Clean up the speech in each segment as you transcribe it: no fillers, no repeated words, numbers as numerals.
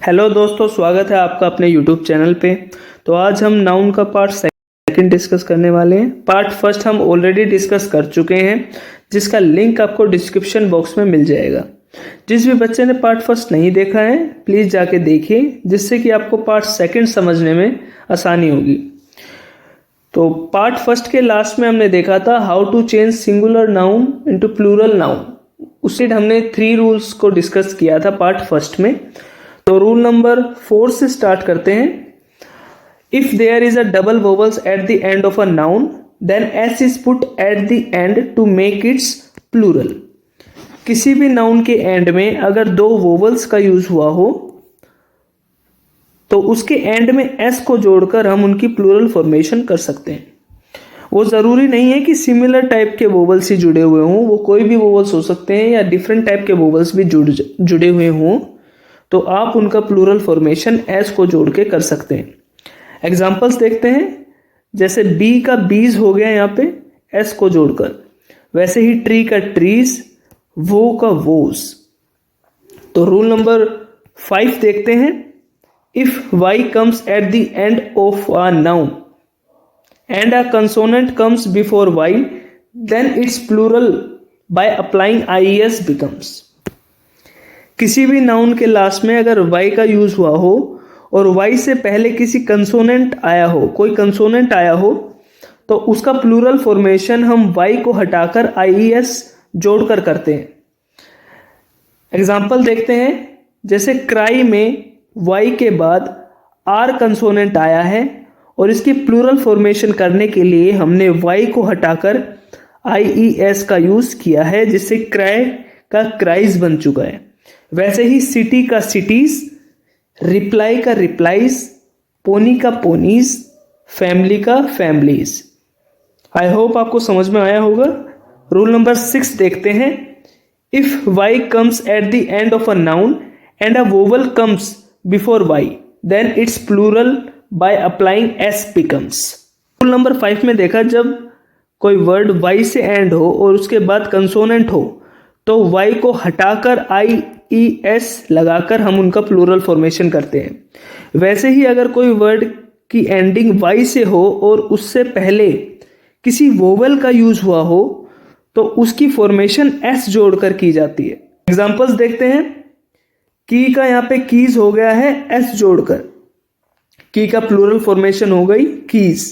Hello दोस्तों, स्वागत है आपका अपने यूट्यूब चैनल पे। तो आज हम नाउन का पार्ट सेकंड डिस्कस करने वाले हैं। पार्ट फर्स्ट हम ऑलरेडी डिस्कस कर चुके हैं, जिसका लिंक आपको डिस्क्रिप्शन बॉक्स में मिल जाएगा। जिस भी बच्चे ने पार्ट फर्स्ट नहीं देखा है प्लीज़ जाके देखिए, जिससे कि आपको पार्ट सेकंड समझने में आसानी होगी। तो पार्ट फर्स्ट के लास्ट में हमने देखा था how to change singular noun into plural noun. उससे हमने 3 रूल्स को डिस्कस किया था पार्ट फर्स्ट में। तो रूल नंबर 4 से स्टार्ट करते हैं। If there is a double vowels at the end of a noun then S is put at the end to make its plural. किसी भी नाउन के एंड में अगर 2 वोवल्स का यूज हुआ हो तो उसके एंड में एस को जोड़कर हम उनकी प्लूरल फॉर्मेशन कर सकते हैं। वो ज़रूरी नहीं है कि सिमिलर टाइप के वोवल्स ही जुड़े हुए हों, वो कोई भी वोवल्स हो सकते हैं या डिफरेंट टाइप के वोवल्स भी जुड़े हुए हों, तो आप उनका प्लूरल फॉर्मेशन एस को जोड़ के कर सकते हैं। एग्जाम्पल्स देखते हैं। जैसे बी का बीज हो गया यहाँ पे एस को जोड़कर, वैसे ही ट्री का ट्रीज, वो का वोज। तो रूल नंबर 5 देखते हैं। If Y comes at the end of a noun and a consonant comes before Y then its plural by applying I S becomes. किसी भी नाउन के लास्ट में अगर वाई का यूज हुआ हो और वाई से पहले किसी कंसोनेंट आया हो, कोई कंसोनेंट आया हो, तो उसका प्लूरल फॉर्मेशन हम वाई को हटाकर आईएस जोड़कर करते हैं। एग्जाम्पल देखते हैं। जैसे क्राई में वाई के बाद आर कंसोनेंट आया है और इसकी प्लूरल फॉर्मेशन करने के लिए हमने वाई को हटाकर आईईएस का यूज किया है, जिससे क्राई का क्राइज बन चुका है। वैसे ही सिटी का सिटीज, रिप्लाई का रिप्लाईज, पोनी का पोनीज, फैमिली का फैमिलीज। आई होप आपको समझ में आया होगा। रूल नंबर 6 देखते हैं। If Y comes at the end of a noun and a vowel comes before Y then its plural by applying S becomes. Rule number 5 में देखा, जब कोई वर्ड वाई से एंड हो और उसके बाद कंसोनेंट हो तो वाई को हटाकर आईईएस लगाकर हम उनका प्लूरल फॉर्मेशन करते हैं। वैसे ही अगर कोई वर्ड की एंडिंग वाई से हो और उससे पहले किसी वोवेल का यूज हुआ हो तो उसकी फॉर्मेशन एस जोड़कर की जाती है। एग्जांपल्स देखते हैं। की का यहाँ पे कीज हो गया है एस जोड़कर, की का प्लूरल फॉर्मेशन हो गई कीज।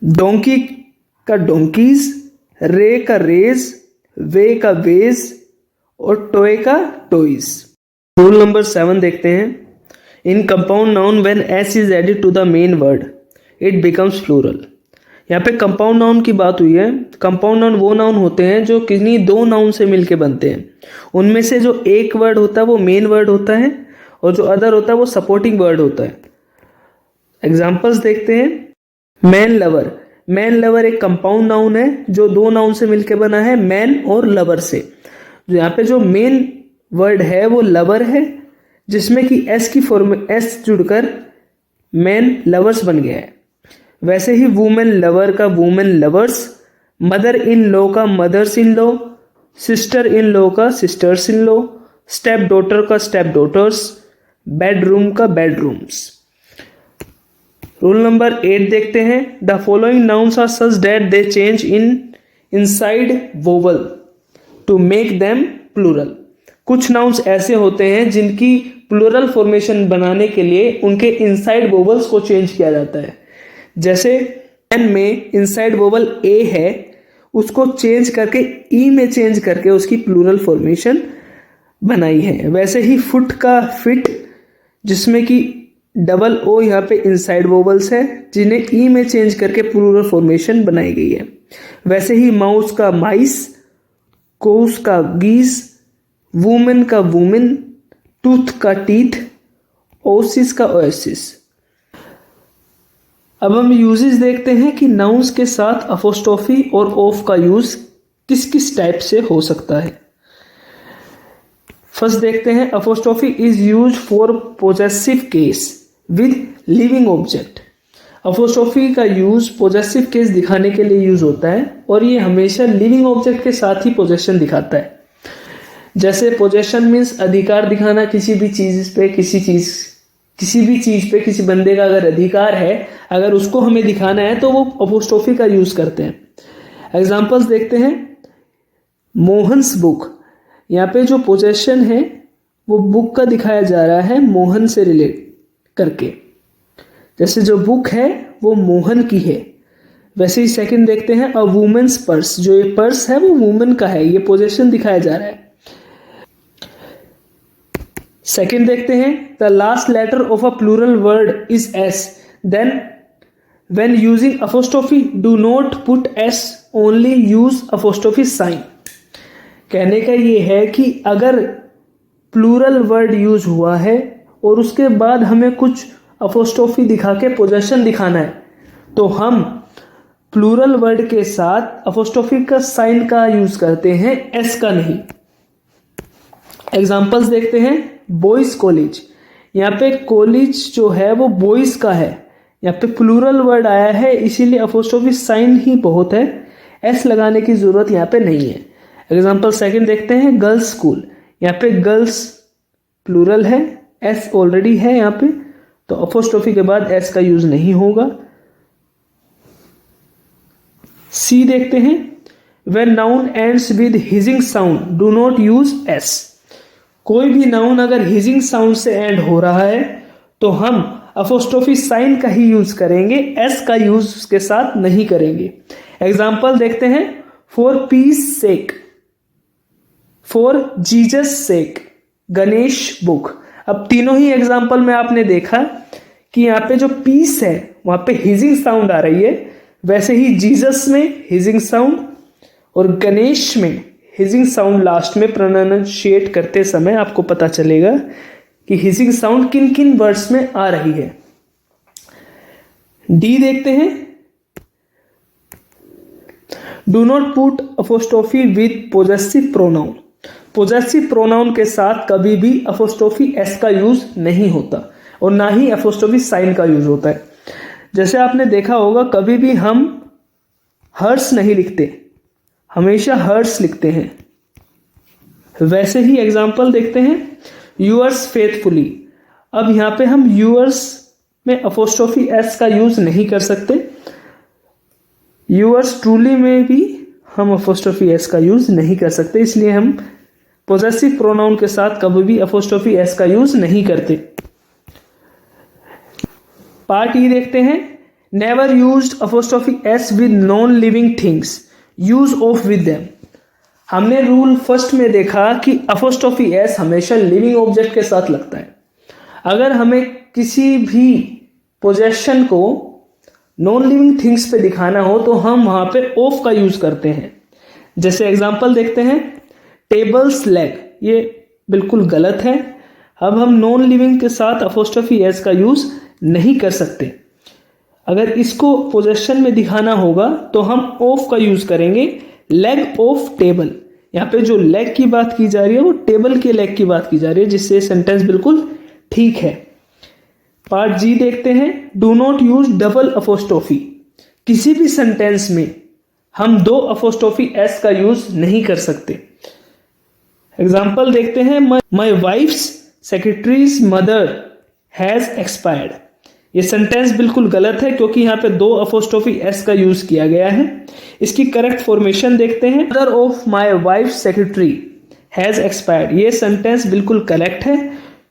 डोंकी का डोंकीज, रे का रेज, वे का वेज और टॉय का टॉयज। रूल नंबर 7 देखते हैं। इन compound noun when S is added to the main word it becomes plural. यहाँ पे कंपाउंड नाउन की बात हुई है। कंपाउंड नाउन वो नाउन होते हैं जो किन्हीं 2 नाउन से मिलके बनते हैं। उनमें से जो एक वर्ड होता है वो मेन वर्ड होता है और जो अदर होता है वो सपोर्टिंग वर्ड होता है। एग्जाम्पल्स देखते हैं। मैन लवर, मैन लवर एक कंपाउंड नाउन है जो 2 नाउन से मिलकर बना है, मैन और लवर से। जो यहाँ पे जो मेन वर्ड है वो लवर है, जिसमें कि एस की फॉर्म एस जुड़कर मैन लवर्स बन गया है। वैसे ही वुमेन लवर का women lovers, mother in law का mothers in law, sister in law का sisters in law, step daughter का स्टेप डॉटर्स, बेडरूम का बेडरूम्स। रूल नंबर 8 देखते हैं। The following nouns are such that they change inside vowel to make them plural. कुछ nouns ऐसे होते हैं जिनकी प्लूरल फॉर्मेशन बनाने के लिए उनके इनसाइड वोवल्स को चेंज किया जाता है। जैसे एन में इनसाइड वोवल ए है, उसको चेंज करके ई में चेंज करके उसकी प्लूरल फॉर्मेशन बनाई है। वैसे ही फुट का फिट, जिसमें कि डबल ओ यहाँ पे इनसाइड वोवल्स है, जिन्हें ई में चेंज करके प्लूरल फॉर्मेशन बनाई गई है। वैसे ही माउस का माइस, कोस का गीज, वुमेन का वुमेन, टूथ का टीथ, ओसिस का ओएसिस। अब हम यूजेस देखते हैं कि नाउन्स के साथ अपोस्ट्रोफी और ऑफ का यूज किस किस टाइप से हो सकता है। फर्स्ट देखते हैं। Apostrophe is use for possessive case with living object. Apostrophe का यूज पोजेसिव केस दिखाने के लिए यूज होता है और ये हमेशा लिविंग ऑब्जेक्ट के साथ ही पोजेशन दिखाता है। जैसे पोजेशन मीन्स अधिकार दिखाना किसी भी चीज पे, किसी बंदे का अगर अधिकार है, अगर उसको हमें दिखाना है तो वो अपोस्ट्रोफी का यूज करते हैं। एग्जांपल्स देखते हैं। मोहन्स बुक, यहाँ पे जो पोजेशन है वो बुक का दिखाया जा रहा है मोहन से रिलेट करके, जैसे जो बुक है वो मोहन की है। वैसे ही सेकंड देखते हैं, अ वुमेन्स पर्स, जो ये पर्स है वो वुमेन का है, ये पोजेशन दिखाया जा रहा है। सेकंड देखते हैं, the last letter of a plural word is S, then when using apostrophe do not put S, only use apostrophe sign. कहने का ये है कि अगर प्लूरल वर्ड यूज हुआ है और उसके बाद हमें कुछ अपोस्ट्रोफी दिखा के पोजेशन दिखाना है, तो हम प्लूरल वर्ड के साथ अपोस्ट्रोफी का साइन का यूज करते हैं, एस का नहीं। एग्जांपल्स देखते हैं। बॉयज कॉलेज, यहाँ पे कॉलेज जो है वो बॉयज का है, यहाँ पे प्लूरल वर्ड आया है इसीलिए अपोस्ट्रोफी साइन ही बहुत है, एस लगाने की जरूरत यहाँ पे नहीं है। एग्जांपल सेकंड देखते हैं। गर्ल्स स्कूल, यहाँ पे गर्ल्स प्लूरल है, एस ऑलरेडी है यहाँ पे, तो अपोस्ट्रोफी के बाद एस का यूज नहीं होगा। सी देखते हैं। When noun ends with hissing sound do not use S. कोई भी नाउन अगर हिजिंग साउंड से एंड हो रहा है तो हम अपोस्ट्रोफी साइन का ही यूज करेंगे, एस का यूज उसके साथ नहीं करेंगे। एग्जाम्पल देखते हैं। For peace sake, for Jesus sake, Ganesh book. अब तीनों ही एग्जाम्पल में आपने देखा कि यहाँ पे जो पीस है वहां पे हिजिंग साउंड आ रही है, वैसे ही जीसस में हिजिंग साउंड और गणेश में हिजिंग साउंड लास्ट में प्रोनाउंशिएट करते समय आपको पता चलेगा कि हिजिंग साउंड किन किन वर्ड्स में आ रही है। डी देखते हैं। Do not put apostrophe with possessive pronoun. Possessive pronoun के साथ कभी भी अपोस्ट्रोफी एस का यूज नहीं होता और ना ही अपोस्ट्रोफी साइन का यूज होता है। जैसे आपने देखा होगा कभी भी हम हर्स नहीं लिखते, हमेशा हर्स लिखते हैं। वैसे ही एग्जाम्पल देखते हैं। यूअर्स फेथफुली, अब यहाँ पे हम यूअर्स में अपोस्ट्रोफी एस का यूज नहीं कर सकते, यूअर्स ट्रूली में भी हम अपोस्ट्रोफी एस का यूज नहीं कर सकते, इसलिए हम पोजेसिव प्रोनाउन के साथ कभी भी अपोस्ट्रोफी एस का यूज नहीं करते। पार्ट ई देखते हैं। Never used apostrophe S with non living things, use of with them. हमने रूल फर्स्ट में देखा कि अपोस्ट्रोफी एस हमेशा लिविंग ऑब्जेक्ट के साथ लगता है। अगर हमें किसी भी पोजेशन को नॉन लिविंग थिंग्स पे दिखाना हो तो हम वहां पे ऑफ का यूज करते हैं। जैसे एग्जांपल देखते हैं। टेबल्स लेग, ये बिल्कुल गलत है। अब हम नॉन लिविंग के साथ अपोस्ट्रोफी एस का यूज नहीं कर सकते। अगर इसको पोजेशन में दिखाना होगा तो हम ऑफ का यूज करेंगे, लेग ऑफ टेबल। यहाँ पे जो लेग की बात की जा रही है वो टेबल के लेग की बात की जा रही है, जिससे सेंटेंस बिल्कुल ठीक है। पार्ट जी देखते हैं। Do not use double apostrophe, किसी भी सेंटेंस में हम दो अपोस्ट्रोफी एस का यूज नहीं कर सकते। एग्जाम्पल देखते हैं। My wife's secretary's mother has expired, ये सेंटेंस बिल्कुल गलत है क्योंकि यहाँ पे दो अपोस्ट्रोफी एस का यूज किया गया है। इसकी करेक्ट फॉर्मेशन देखते हैं। Mother of my wife secretary has expired, ये सेंटेंस बिल्कुल करेक्ट है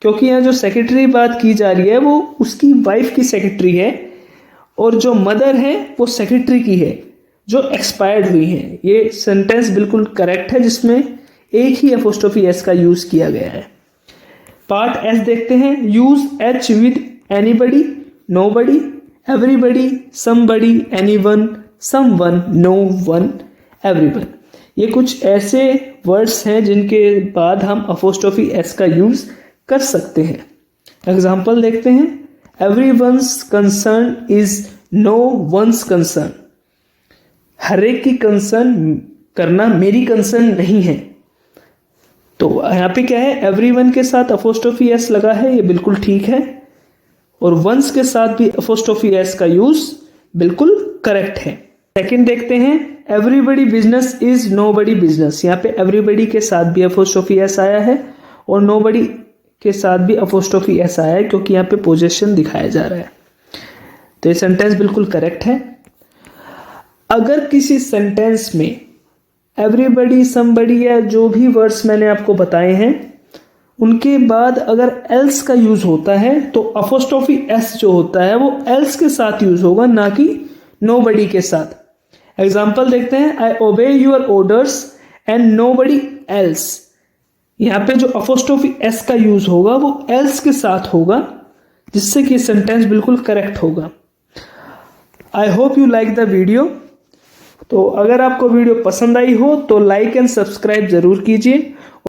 क्योंकि यहाँ जो सेक्रेटरी बात की जा रही है वो उसकी वाइफ की सेक्रेटरी है और जो मदर है वो सेक्रेटरी की है जो एक्सपायर्ड हुई है। ये सेंटेंस बिल्कुल करेक्ट है जिसमें एक ही अपोस्ट्रोफी एस का यूज किया गया है। पार्ट एस देखते हैं। Use H with anybody, nobody, everybody, somebody, anyone, someone, no one, everyone. ये कुछ ऐसे वर्ड्स हैं जिनके बाद हम अपोस्ट्रोफी एस का यूज कर सकते हैं। एग्जाम्पल देखते हैं। Everyone's concern is no one's concern, हर एक की कंसर्न करना मेरी कंसर्न नहीं है। तो यहाँ पे क्या है, एवरीवन के साथ अपोस्ट्रोफी एस लगा है, ये बिल्कुल ठीक है, और वंस के साथ भी अपोस्ट्रोफी एस का यूज बिल्कुल करेक्ट है। सेकंड देखते हैं, everybody business is nobody business. यहाँ पे एवरीबडी के साथ भी अपोस्ट्रोफी एस आया है और नोबडी के साथ भी अपोस्ट्रोफी एस आया है, क्योंकि यहाँ पे पोजीशन दिखाया जा रहा है। तो ये सेंटेंस बिल्कुल करेक्ट है। अगर किसी सेंटेंस में एवरीबडी, समबडी या जो भी वर्ड्स मैंने आपको बताए हैं उनके बाद अगर एल्स का यूज होता है तो अपोस्ट्रोफी एस जो होता है वो एल्स के साथ यूज होगा, ना कि नोबडी के साथ। एग्जाम्पल देखते हैं, I obey your orders and nobody else. यहाँ पे जो अपोस्ट्रोफी एस का यूज होगा वो एल्स के साथ होगा, जिससे कि सेंटेंस बिल्कुल करेक्ट होगा। I hope you like the video. तो अगर आपको वीडियो पसंद आई हो तो लाइक एंड सब्सक्राइब जरूर कीजिए।